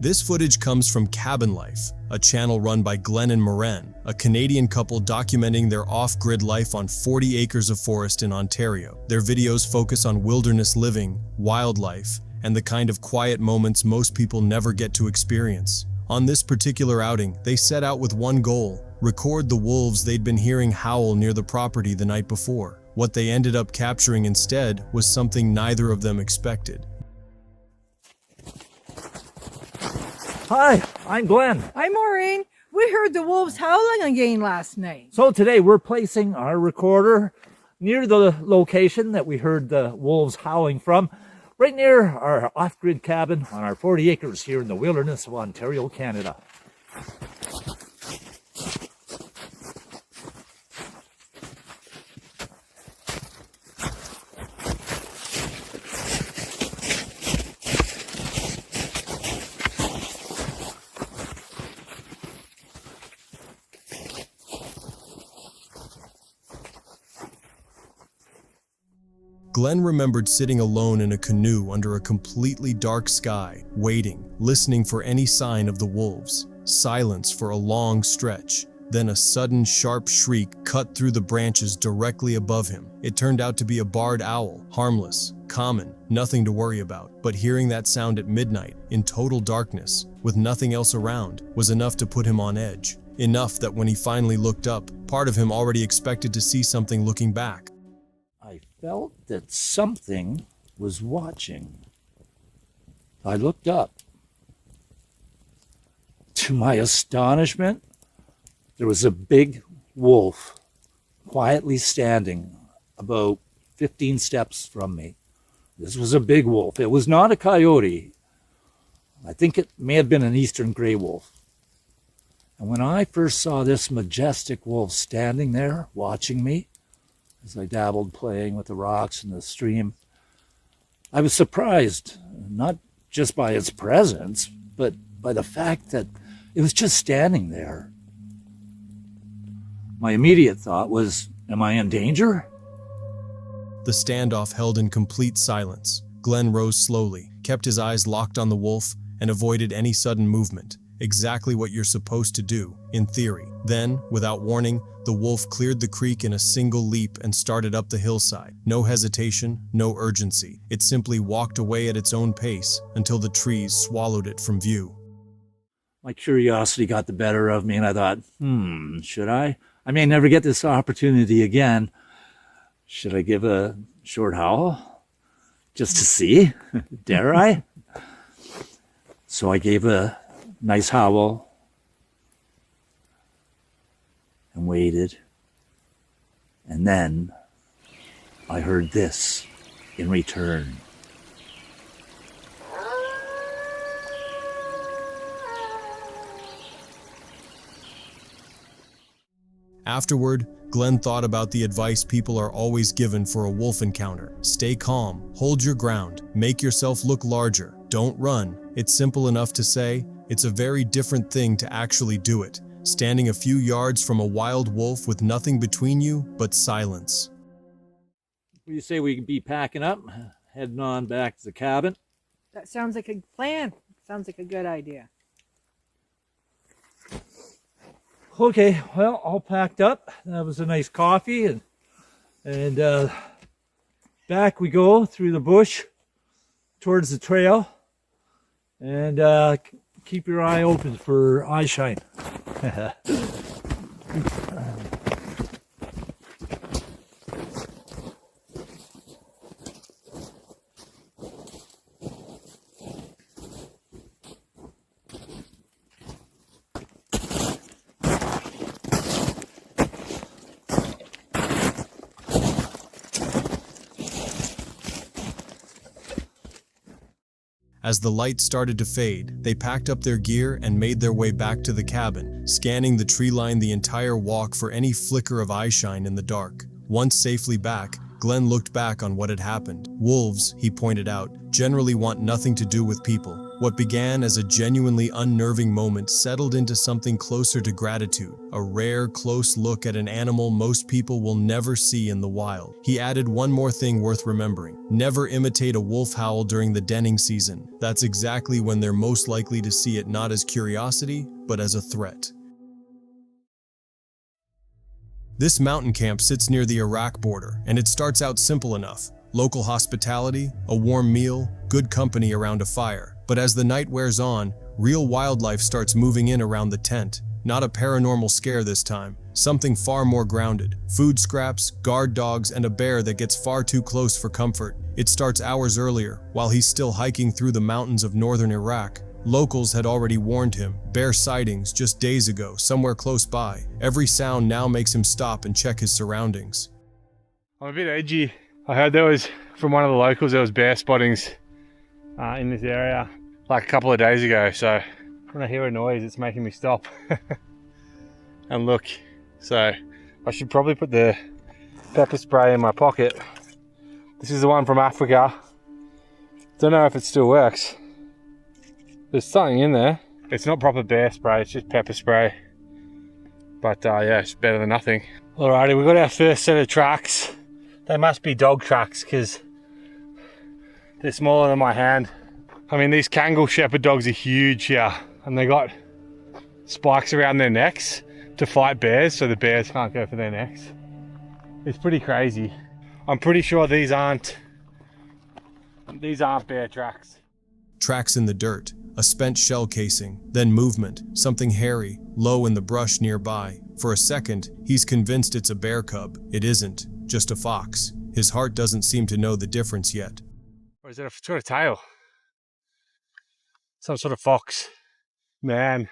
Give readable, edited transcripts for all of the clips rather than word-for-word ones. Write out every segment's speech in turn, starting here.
This footage comes from Cabin Life, a channel run by Glenn and Moran, a Canadian couple documenting their off-grid life on 40 acres of forest in Ontario. Their videos focus on wilderness living, wildlife, and the kind of quiet moments most people never get to experience. On this particular outing, they set out with one goal: record the wolves they'd been hearing howl near the property the night before. What they ended up capturing instead was something neither of them expected. Hi, I'm Glenn. I'm Maureen. We heard the wolves howling again last night. So today we're placing our recorder near the location that we heard the wolves howling from, right near our off-grid cabin on our 40 acres here in the wilderness of Ontario, Canada. Glenn remembered sitting alone in a canoe under a completely dark sky, waiting, listening for any sign of the wolves. Silence for a long stretch. Then a sudden sharp shriek cut through the branches directly above him. It turned out to be a barred owl, harmless, common, nothing to worry about. But hearing that sound at midnight, in total darkness, with nothing else around, was enough to put him on edge. Enough that when he finally looked up, part of him already expected to see something looking back. I felt that something was watching. I looked up. To my astonishment, there was a big wolf quietly standing about 15 steps from me. This was a big wolf. It was not a coyote. I think it may have been an eastern gray wolf. And when I first saw this majestic wolf standing there watching me, as I dabbled playing with the rocks in the stream, I was surprised, not just by its presence, but by the fact that it was just standing there. My immediate thought was, am I in danger? The standoff held in complete silence. Glenn rose slowly, kept his eyes locked on the wolf, and avoided any sudden movement. Exactly what you're supposed to do, in theory. Then, without warning, the wolf cleared the creek in a single leap and started up the hillside. No hesitation, no urgency. It simply walked away at its own pace until the trees swallowed it from view. My curiosity got the better of me, and I thought, should I? I may never get this opportunity again. Should I give a short howl? Just to see? Dare I? So I gave a nice howl and waited. And then I heard this in return. Afterward, Glenn thought about the advice people are always given for a wolf encounter. Stay calm, hold your ground, make yourself look larger, don't run. It's simple enough to say, it's a very different thing to actually do it, standing a few yards from a wild wolf with nothing between you but silence. What do you say we be packing up, heading on back to the cabin? That sounds like a plan. Sounds like a good idea. Okay, well, all packed up. That was a nice coffee, and back we go through the bush towards the trail, and keep your eye open for eye shine. As the light started to fade, they packed up their gear and made their way back to the cabin, scanning the tree line the entire walk for any flicker of eyeshine in the dark. Once safely back, Glenn looked back on what had happened. Wolves, he pointed out, generally want nothing to do with people. What began as a genuinely unnerving moment settled into something closer to gratitude, a rare, close look at an animal most people will never see in the wild. He added one more thing worth remembering: never imitate a wolf howl during the denning season. That's exactly when they're most likely to see it, not as curiosity, but as a threat. This mountain camp sits near the Iraq border, and it starts out simple enough. Local hospitality, a warm meal, good company around a fire. But as the night wears on, real wildlife starts moving in around the tent. Not a paranormal scare this time, something far more grounded. Food scraps, guard dogs, and a bear that gets far too close for comfort. It starts hours earlier, while he's still hiking through the mountains of northern Iraq. Locals had already warned him. Bear sightings just days ago, somewhere close by. Every sound now makes him stop and check his surroundings. I'm a bit edgy. I heard there was, from one of the locals, there was bear spottings in this area like a couple of days ago. So when I hear a noise, it's making me stop and look. So I should probably put the pepper spray in my pocket. This is the one from Africa. Don't know if it still works. There's something in there. It's not proper bear spray, it's just pepper spray. But yeah, it's better than nothing. Alrighty, we got our first set of tracks. They must be dog tracks because they're smaller than my hand. I mean, these Kangal shepherd dogs are huge here, and they got spikes around their necks to fight bears, so the bears can't go for their necks. It's pretty crazy. I'm pretty sure these aren't bear tracks. Tracks in the dirt, a spent shell casing, then movement, something hairy, low in the brush nearby. For a second, he's convinced it's a bear cub. It isn't, just a fox. His heart doesn't seem to know the difference yet. Or is it a sort of tail? Some sort of fox. Man,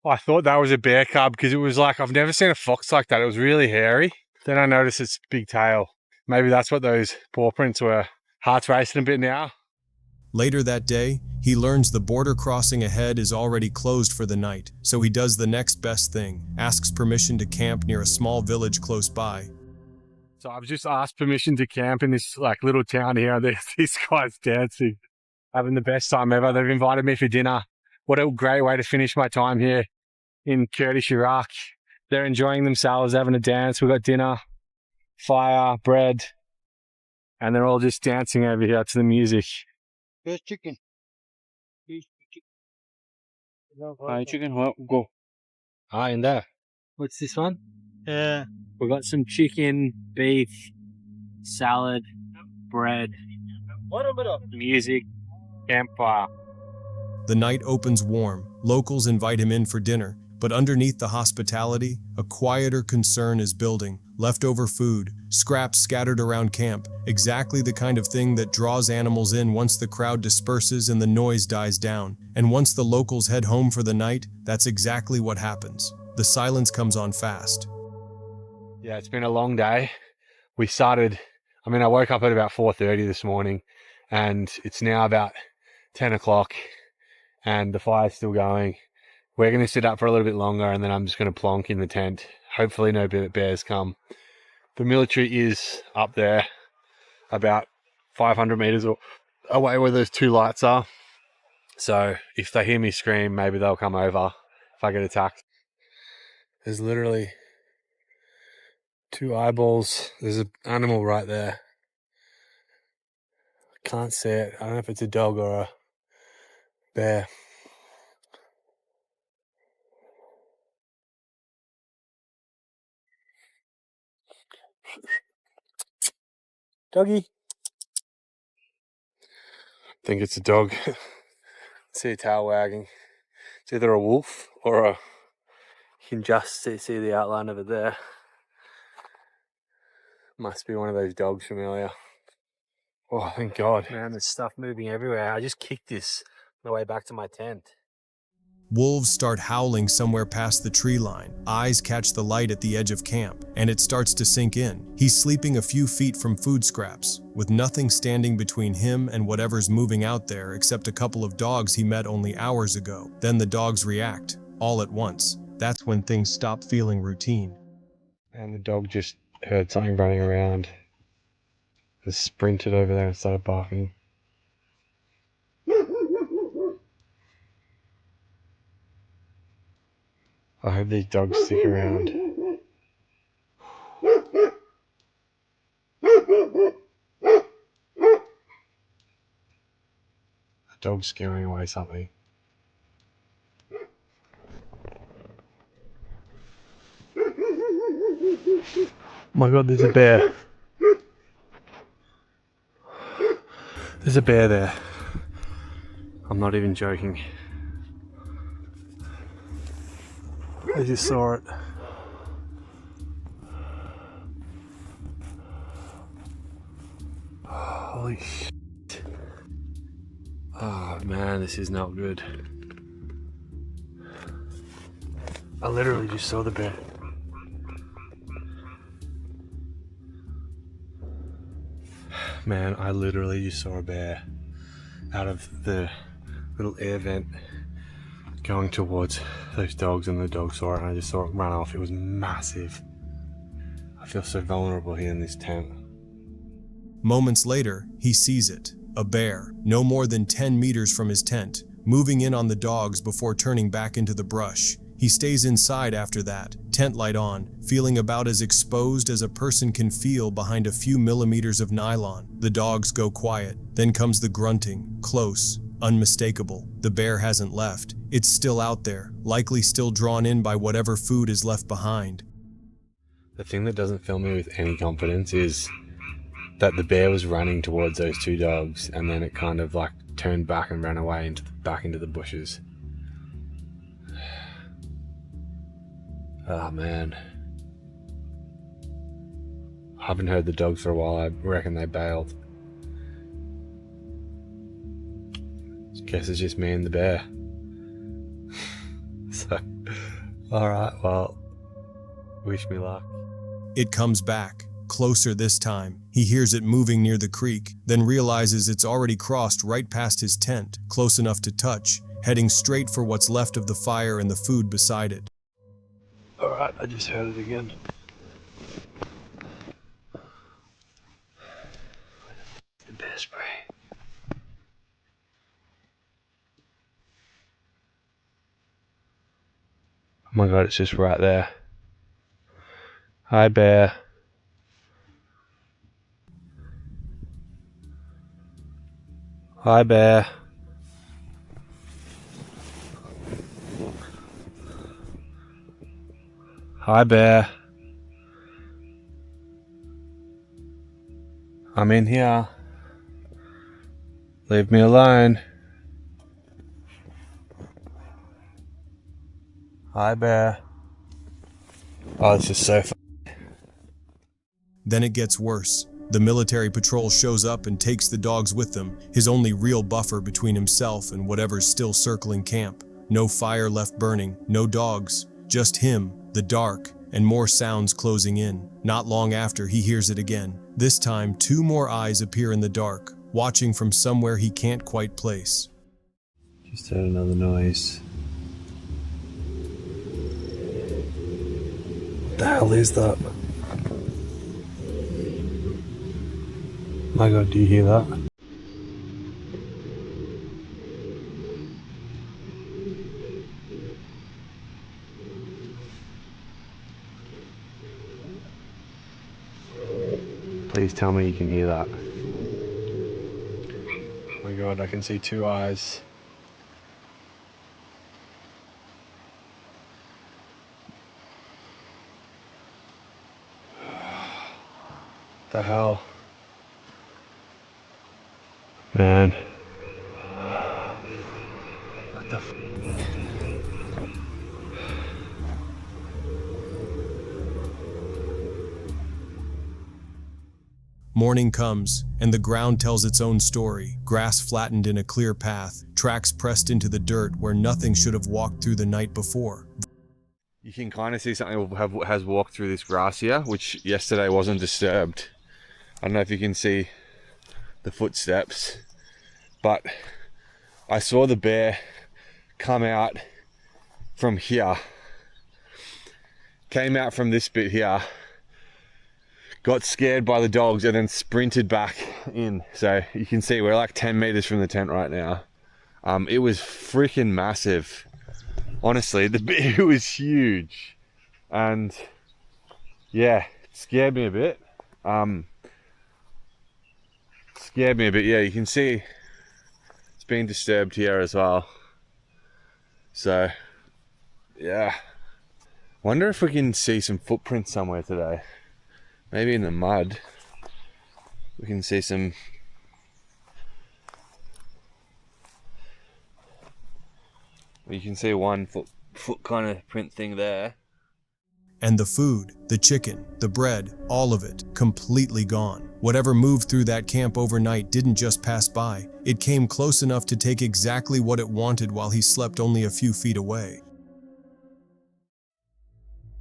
I thought that was a bear cub because it was like, I've never seen a fox like that. It was really hairy. Then I noticed its big tail. Maybe that's what those paw prints were. Heart's racing a bit now. Later that day, he learns the border crossing ahead is already closed for the night, so he does the next best thing, asks permission to camp near a small village close by. So I've just asked permission to camp in this like little town here, and there's these guys dancing, having the best time ever. They've invited me for dinner. What a great way to finish my time here in Kurdish Iraq. They're enjoying themselves, having a dance. We've got dinner, fire, bread, and they're all just dancing over here to the music. Where's chicken? Chicken, well, go. In there. What's this one? We've got some chicken, beef, salad, bread, music, campfire. The night opens warm. Locals invite him in for dinner, but underneath the hospitality, a quieter concern is building. Leftover food, scraps scattered around camp, exactly the kind of thing that draws animals in once the crowd disperses and the noise dies down. And once the locals head home for the night, that's exactly what happens. The silence comes on fast. Yeah, it's been a long day. I woke up at about 4:30 this morning, and it's now about 10 o'clock, and the fire's still going. We're going to sit up for a little bit longer, and then I'm just going to plonk in the tent. Hopefully no bears come. The military is up there, about 500 meters away where those two lights are. So if they hear me scream, maybe they'll come over if I get attacked. There's literally two eyeballs. There's an animal right there. I can't see it. I don't know if it's a dog or a bear. Doggy. I think it's a dog. See a tail wagging. It's either a wolf or you can just see the outline of it there. Must be one of those dogs familiar. Oh, thank God. Man, there's stuff moving everywhere. I just kicked this on the way back to my tent. Wolves start howling somewhere past the tree line. Eyes catch the light at the edge of camp, and it starts to sink in. He's sleeping a few feet from food scraps, with nothing standing between him and whatever's moving out there except a couple of dogs he met only hours ago. Then the dogs react, all at once. That's when things stop feeling routine. And the dog just heard something running around. It sprinted over there and started barking. I hope these dogs stick around. A dog's scaring away something. Oh my god, there's a bear. There's a bear there. I'm not even joking. I just saw it. Holy shit. Oh man, this is not good. I literally just saw the bear. Man, I literally just saw a bear out of the little air vent going towards those dogs, and the dog saw it and I just saw it run off. It was massive. I feel so vulnerable here in this tent. Moments later, he sees it, a bear, no more than 10 meters from his tent, moving in on the dogs before turning back into the brush. He stays inside after that, tent light on, feeling about as exposed as a person can feel behind a few millimeters of nylon. The dogs go quiet, then comes the grunting, close, unmistakable. The bear hasn't left. It's still out there, likely still drawn in by whatever food is left behind. The thing that doesn't fill me with any confidence is that the bear was running towards those two dogs and then it kind of like turned back and ran away back into the bushes. Oh man. I haven't heard the dogs for a while. I reckon they bailed. Guess it's just me and the bear. So, alright, well, wish me luck. It comes back, closer this time. He hears it moving near the creek, then realizes it's already crossed right past his tent, close enough to touch, heading straight for what's left of the fire and the food beside it. Alright, I just heard it again. The bear spray. Oh my god, it's just right there. Hi, bear. Hi, bear. Hi, bear. I'm in here. Leave me alone. Hi, bear. Oh, it's just so fun. Then it gets worse. The military patrol shows up and takes the dogs with them, his only real buffer between himself and whatever's still circling camp. No fire left burning, no dogs, just him, the dark, and more sounds closing in. Not long after, he hears it again. This time, 2 more eyes appear in the dark, watching from somewhere he can't quite place. Just heard another noise. What the hell is that? My god, do you hear that? Please tell me you can hear that. Oh my god, I can see 2 eyes. What the hell? Man. What the f? Morning comes, and the ground tells its own story. Grass flattened in a clear path, tracks pressed into the dirt where nothing should have walked through the night before. You can kind of see something has walked through this grass here, which yesterday wasn't disturbed. I don't know if you can see the footsteps, but I saw the bear come out from here, came out from this bit here, got scared by the dogs and then sprinted back in. So you can see we're like 10 meters from the tent right now. It was freaking massive. Honestly, it was huge, and yeah, it scared me a bit. Yeah, you can see it's been disturbed here as well. So yeah, wonder if we can see some footprints somewhere today. Maybe in the mud we can see some. You can see one foot kind of print thing there. And the food, the chicken, the bread, all of it, completely gone. Whatever moved through that camp overnight didn't just pass by, it came close enough to take exactly what it wanted while he slept only a few feet away.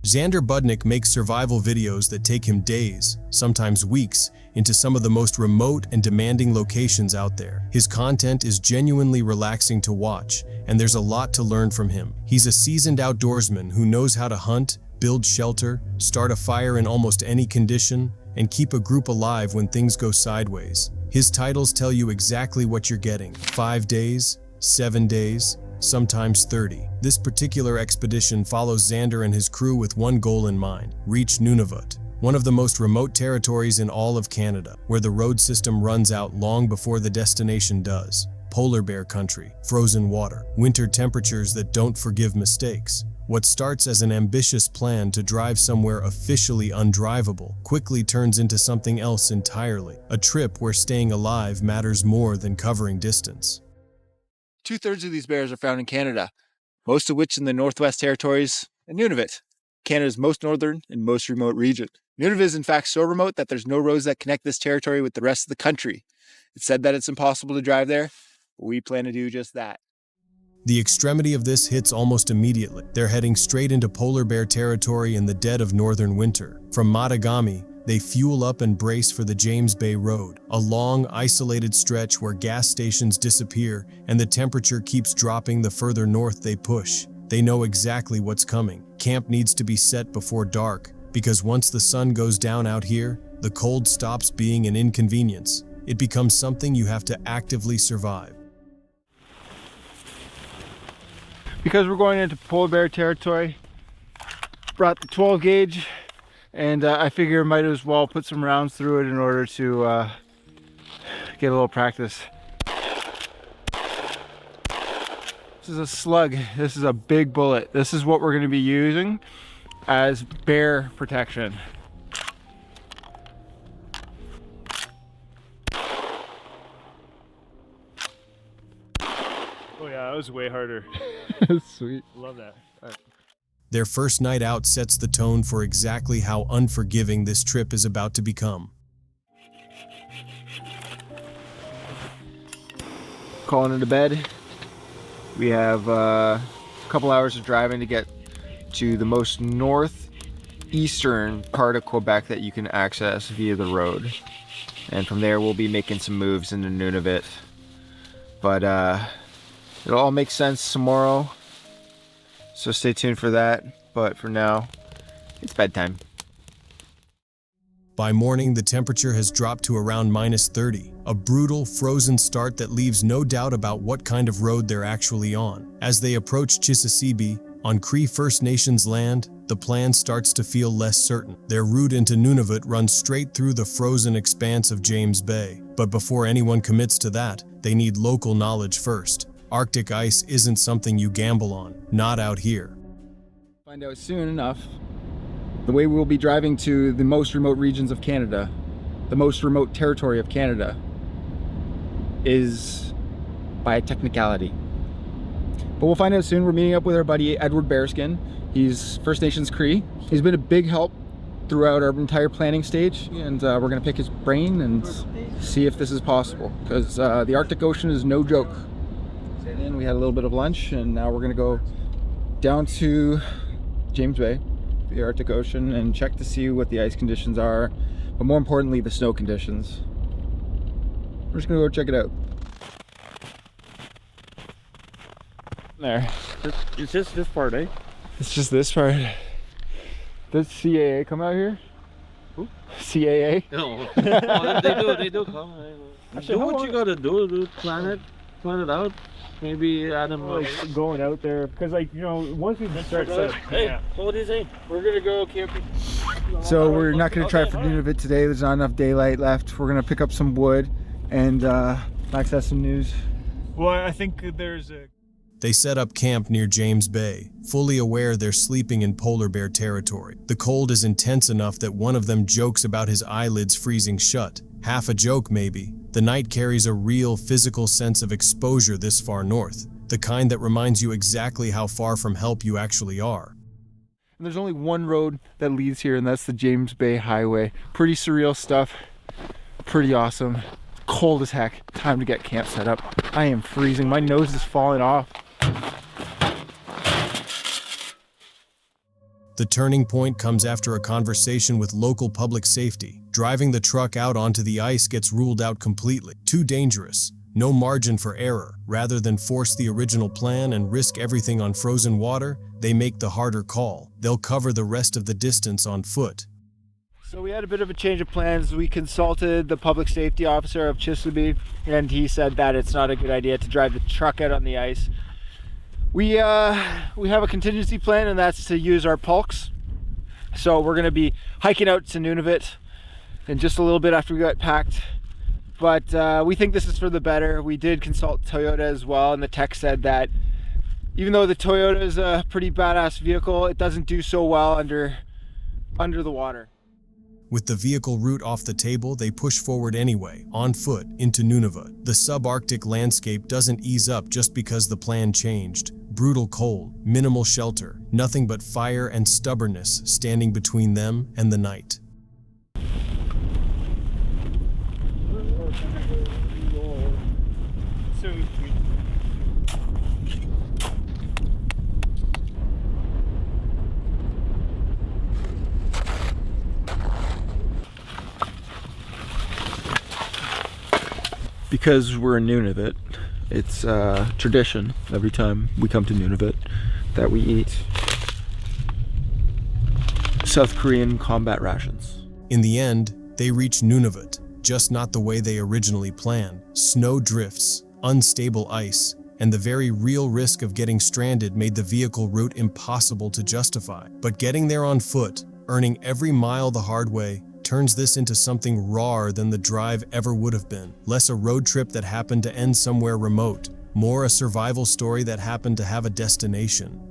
Xander Budnick makes survival videos that take him days, sometimes weeks, into some of the most remote and demanding locations out there. His content is genuinely relaxing to watch, and there's a lot to learn from him. He's a seasoned outdoorsman who knows how to hunt, build shelter, start a fire in almost any condition, and keep a group alive when things go sideways. His titles tell you exactly what you're getting: 5 days, 7 days, sometimes 30. This particular expedition follows Xander and his crew with one goal in mind: reach Nunavut, one of the most remote territories in all of Canada, where the road system runs out long before the destination does. Polar bear country, frozen water, winter temperatures that don't forgive mistakes. What starts as an ambitious plan to drive somewhere officially undrivable quickly turns into something else entirely, a trip where staying alive matters more than covering distance. 2/3 of these bears are found in Canada, most of which in the Northwest Territories and Nunavut, Canada's most northern and most remote region. Nunavut is in fact so remote that there's no roads that connect this territory with the rest of the country. It's said that it's impossible to drive there, but we plan to do just that. The extremity of this hits almost immediately. They're heading straight into polar bear territory in the dead of northern winter. From Matagami, they fuel up and brace for the James Bay Road, a long, isolated stretch where gas stations disappear and the temperature keeps dropping the further north they push. They know exactly what's coming. Camp needs to be set before dark, because once the sun goes down out here, the cold stops being an inconvenience. It becomes something you have to actively survive. Because we're going into polar bear territory, brought the 12 gauge, and I figure might as well put some rounds through it in order to get a little practice. This is a slug. This is a big bullet. This is what we're going to be using as bear protection. Oh yeah, that was way harder. Sweet. Love that. Their first night out sets the tone for exactly how unforgiving this trip is about to become. Calling it a bed. We have a couple hours of driving to get to the most northeastern part of Quebec that you can access via the road. And from there we'll be making some moves into Nunavut. But it'll all make sense tomorrow. So stay tuned for that. But for now, it's bedtime. By morning, the temperature has dropped to around -30, a brutal, frozen start that leaves no doubt about what kind of road they're actually on. As they approach Chisasibi, on Cree First Nations land, the plan starts to feel less certain. Their route into Nunavut runs straight through the frozen expanse of James Bay. But before anyone commits to that, they need local knowledge first. Arctic ice isn't something you gamble on, not out here. Find out soon enough. The way we'll be driving to the most remote regions of Canada, the most remote territory of Canada, is by a technicality. But we'll find out soon. We're meeting up with our buddy Edward Bearskin. He's First Nations Cree. He's been a big help throughout our entire planning stage, and we're gonna pick his brain and see if this is possible, because the Arctic Ocean is no joke. And we had a little bit of lunch, and now we're gonna go down to James Bay, the Arctic Ocean, and check to see what the ice conditions are, but more importantly the snow conditions. We're just gonna go check it out. There. It's just this part, eh? It's just this part. Does CAA come out here? Who? CAA? No. They do come. Do what you gotta do, planet. Put it out. Maybe Adam like going out there because, like, you know, once we start setting, hey, hold his in. we're gonna go camping. So we're not going to try for Nunavut today. There's not enough daylight left. We're going to pick up some wood and Max has some news. Well, I think there's a. They set up camp near James Bay, fully aware they're sleeping in polar bear territory. The cold is intense enough that one of them jokes about his eyelids freezing shut. Half a joke, maybe. The night carries a real physical sense of exposure this far north, the kind that reminds you exactly how far from help you actually are. And there's only one road that leads here, and that's the James Bay Highway. Pretty surreal stuff, pretty awesome. Cold as heck. Time to get camp set up. I am freezing. My nose is falling off. The turning point comes after a conversation with local public safety. Driving the truck out onto the ice gets ruled out completely. Too dangerous. No margin for error. Rather than force the original plan and risk everything on frozen water, they make the harder call. They'll cover the rest of the distance on foot. So we had a bit of a change of plans. We consulted the public safety officer of Chisholm, and he said that it's not a good idea to drive the truck out on the ice. We have a contingency plan, and that's to use our pulks. So we're gonna be hiking out to Nunavut in just a little bit after we got packed. But we think this is for the better. We did consult Toyota as well, and the tech said that even though the Toyota is a pretty badass vehicle, it doesn't do so well under the water. With the vehicle route off the table, they push forward anyway, on foot, into Nunavut. The subarctic landscape doesn't ease up just because the plan changed. Brutal cold, minimal shelter, nothing but fire and stubbornness standing between them and the night. Because we're in Nunavut, it's tradition every time we come to Nunavut that we eat South Korean combat rations. In the end, they reach Nunavut, just not the way they originally planned. Snow drifts, unstable ice, and the very real risk of getting stranded made the vehicle route impossible to justify. But getting there on foot, earning every mile the hard way, turns this into something rawer than the drive ever would have been. Less a road trip that happened to end somewhere remote, more a survival story that happened to have a destination.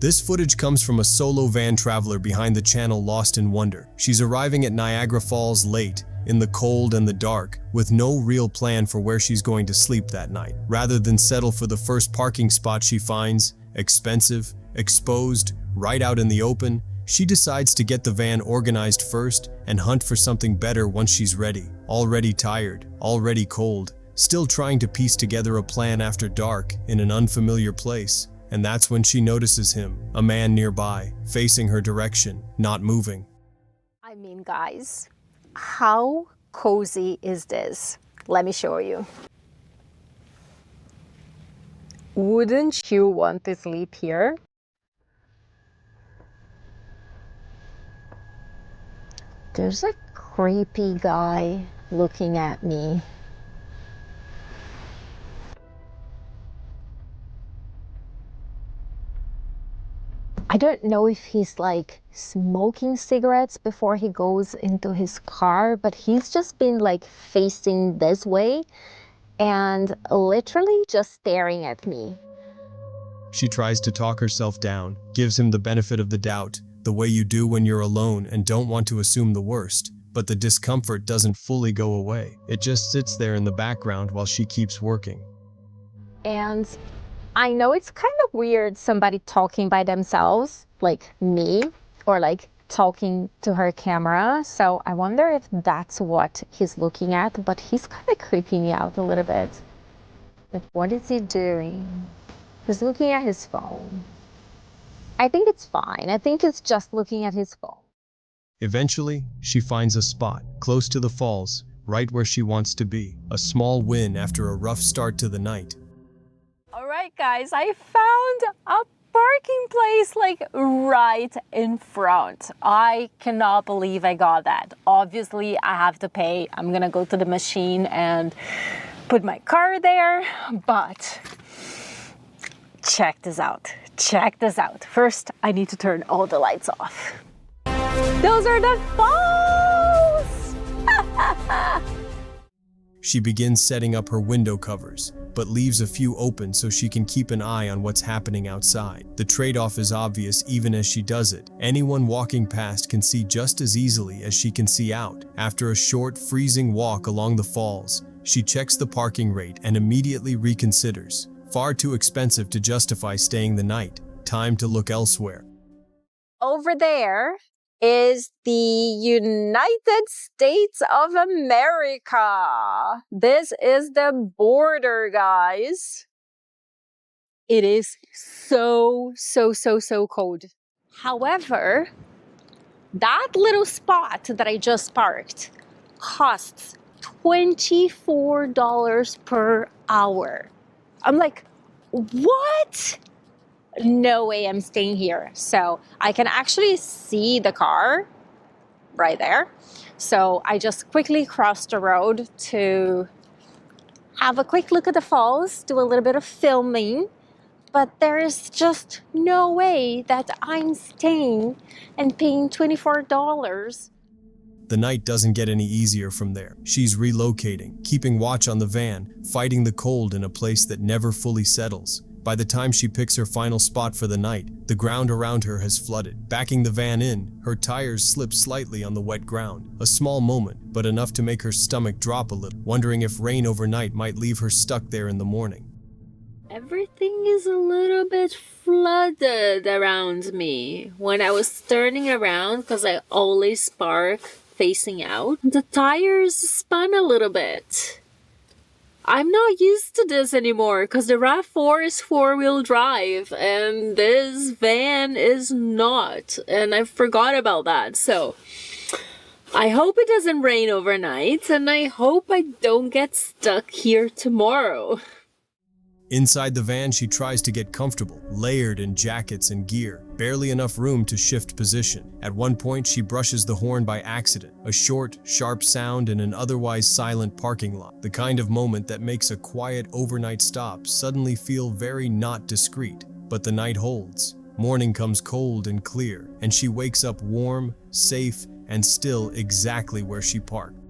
This footage comes from a solo van traveler behind the channel Lost in Wonder. She's arriving at Niagara Falls late, in the cold and the dark, with no real plan for where she's going to sleep that night. Rather than settle for the first parking spot she finds, expensive, exposed, right out in the open, she decides to get the van organized first and hunt for something better once she's ready. Already tired, already cold, still trying to piece together a plan after dark in an unfamiliar place. And that's when she notices him, a man nearby, facing her direction, not moving. I mean, guys, how cozy is this? Let me show you. Wouldn't you want to sleep here? There's a creepy guy looking at me. I don't know if he's like smoking cigarettes before he goes into his car, but he's just been like facing this way and literally just staring at me. She tries to talk herself down, gives him the benefit of the doubt, the way you do when you're alone and don't want to assume the worst. But the discomfort doesn't fully go away. It just sits there in the background while she keeps working. And I know it's kind of weird, somebody talking by themselves, like me, or like talking to her camera. So I wonder if that's what he's looking at, but he's kind of creeping me out a little bit. Like, what is he doing? He's looking at his phone. I think it's fine. I think it's just looking at his phone. Eventually, she finds a spot, close to the falls, right where she wants to be. A small win after a rough start to the night. All right, guys, I found a parking place like right in front. I cannot believe I got that. Obviously, I have to pay. I'm gonna go to the machine and put my car there, but check this out. Check this out. First, I need to turn all the lights off. Those are the falls! She begins setting up her window covers, but leaves a few open so she can keep an eye on what's happening outside. The trade-off is obvious even as she does it. Anyone walking past can see just as easily as she can see out. After a short, freezing walk along the falls, she checks the parking rate and immediately reconsiders. Far too expensive to justify staying the night. Time to look elsewhere. Over there is the United States of America. This is the border, guys. It is so cold. However, that little spot that I just parked costs $24 per hour. I'm like, what? No way I'm staying here. So I can actually see the car right there. So I just quickly crossed the road to have a quick look at the falls, do a little bit of filming. But there is just no way that I'm staying and paying $24. The night doesn't get any easier from there. She's relocating, keeping watch on the van, fighting the cold in a place that never fully settles. By the time she picks her final spot for the night, the ground around her has flooded. Backing the van in, her tires slip slightly on the wet ground. A small moment, but enough to make her stomach drop a little, wondering if rain overnight might leave her stuck there in the morning. Everything is a little bit flooded around me. When I was turning around, because I always park facing out, the tires spun a little bit. I'm not used to this anymore because the RAV4 is 4-wheel drive and this van is not, and I forgot about that. So I hope it doesn't rain overnight and I hope I don't get stuck here tomorrow. Inside the van, she tries to get comfortable, layered in jackets and gear, barely enough room to shift position. At one point, she brushes the horn by accident, a short, sharp sound in an otherwise silent parking lot. The kind of moment that makes a quiet overnight stop suddenly feel very not discreet. But the night holds. Morning comes cold and clear, and she wakes up warm, safe, and still exactly where she parked.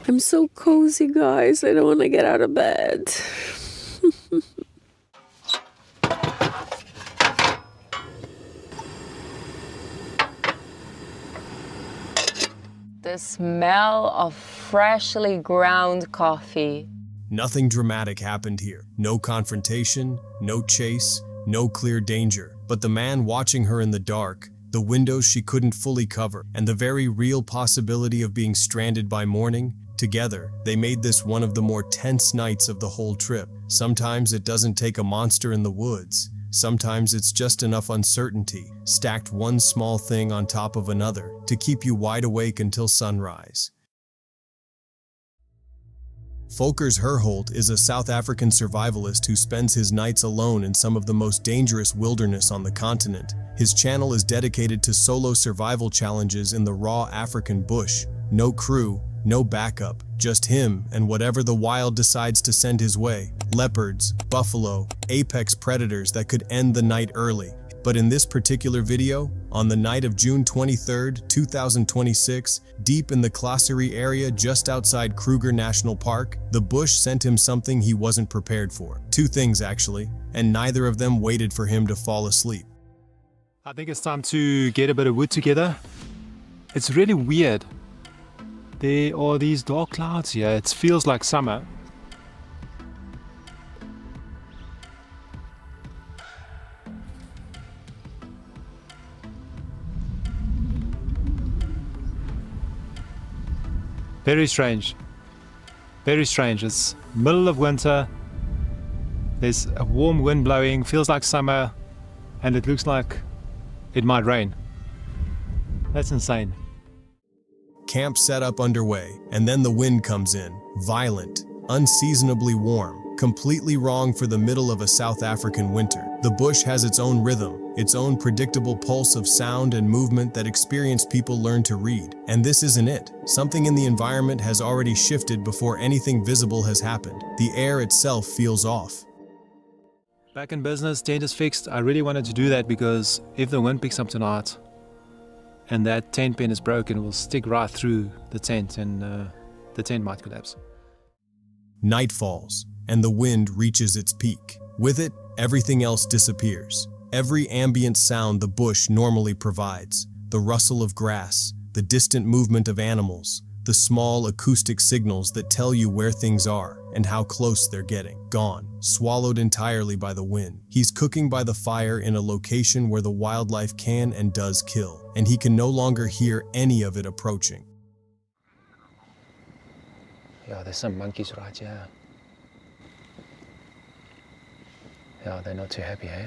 I'm so cozy, guys. I don't want to get out of bed. The smell of freshly ground coffee. Nothing dramatic happened here. No confrontation, no chase, no clear danger. But the man watching her in the dark, the windows she couldn't fully cover, and the very real possibility of being stranded by morning, together, they made this one of the more tense nights of the whole trip. Sometimes it doesn't take a monster in the woods. Sometimes it's just enough uncertainty, stacked one small thing on top of another, to keep you wide awake until sunrise. Folkers Herholt is a South African survivalist who spends his nights alone in some of the most dangerous wilderness on the continent. His channel is dedicated to solo survival challenges in the raw African bush. No crew, no backup, just him and whatever the wild decides to send his way. Leopards, buffalo, apex predators that could end the night early. But in this particular video, on the night of June 23, 2026, deep in the Klaserie area just outside Krueger National Park, the bush sent him something he wasn't prepared for. Two things actually, and neither of them waited for him to fall asleep. I think it's time to get a bit of wood together. It's really weird. There are these dark clouds here. It feels like summer. Very strange. Very strange. It's middle of winter. There's a warm wind blowing, feels like summer, and it looks like it might rain. That's insane. Camp setup underway, and then the wind comes in, violent, unseasonably warm, Completely wrong for the middle of a South African winter. The bush has its own rhythm, its own predictable pulse of sound and movement that experienced people learn to read. And this isn't it. Something in the environment has already shifted before anything visible has happened. The air itself feels off. Back in business, tent is fixed. I really wanted to do that because if the wind picks up tonight and that tent pin is broken, it will stick right through the tent and the tent might collapse. Night falls, and the wind reaches its peak. With it, everything else disappears. Every ambient sound the bush normally provides, the rustle of grass, the distant movement of animals, the small acoustic signals that tell you where things are and how close they're getting, gone, swallowed entirely by the wind. He's cooking by the fire in a location where the wildlife can and does kill, and he can no longer hear any of it approaching. Yeah, there's some monkeys right here. Yeah, they're not too happy, eh?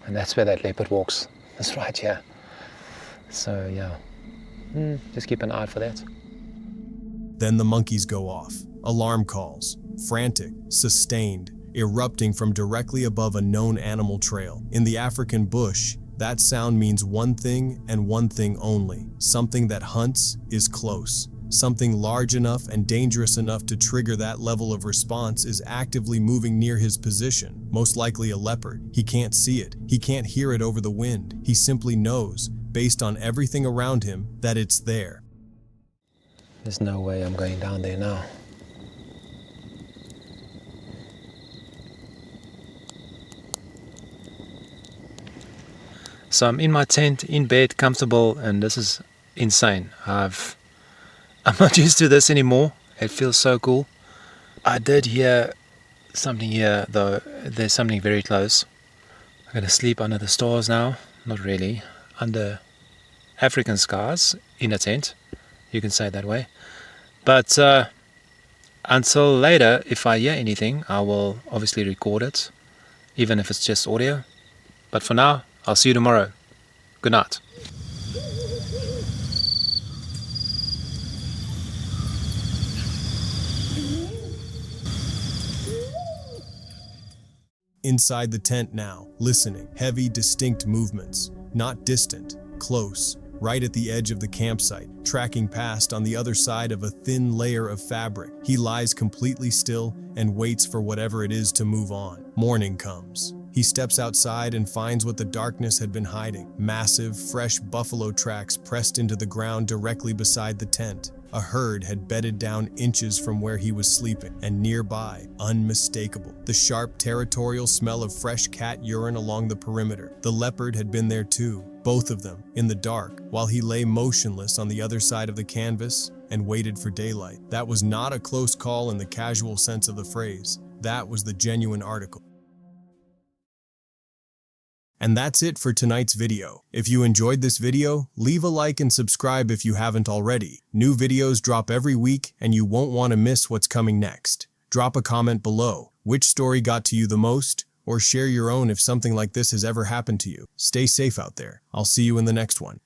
And that's where that leopard walks. That's right here. So yeah, just keep an eye out for that. Then the monkeys go off. Alarm calls, frantic, sustained, erupting from directly above a known animal trail. In the African bush, that sound means one thing and one thing only. Something that hunts is close. Something large enough and dangerous enough to trigger that level of response is actively moving near his position, most likely a leopard. He can't see it. He can't hear it over the wind. He simply knows, based on everything around him, that it's there. There's no way I'm going down there now. So I'm in my tent, in bed, comfortable, and this is insane. I'm not used to this anymore. It feels so cool. I did hear something here, though. There's something very close. I'm gonna sleep under the stars now. Not really. Under African skies, in a tent. You can say it that way. But until later, if I hear anything, I will obviously record it, even if it's just audio. But for now, I'll see you tomorrow. Good night. Inside the tent now, listening, heavy, distinct movements, not distant, close, right at the edge of the campsite, tracking past on the other side of a thin layer of fabric. He lies completely still and waits for whatever it is to move on. Morning comes. He steps outside and finds what the darkness had been hiding. Massive, fresh buffalo tracks pressed into the ground directly beside the tent. A herd had bedded down inches from where he was sleeping, and nearby, unmistakable, the sharp territorial smell of fresh cat urine along the perimeter. The leopard had been there too, both of them, in the dark, while he lay motionless on the other side of the canvas and waited for daylight. That was not a close call in the casual sense of the phrase. That was the genuine article. And that's it for tonight's video. If you enjoyed this video, leave a like and subscribe if you haven't already. New videos drop every week and you won't want to miss what's coming next. Drop a comment below. Which story got to you the most? Or share your own if something like this has ever happened to you. Stay safe out there. I'll see you in the next one.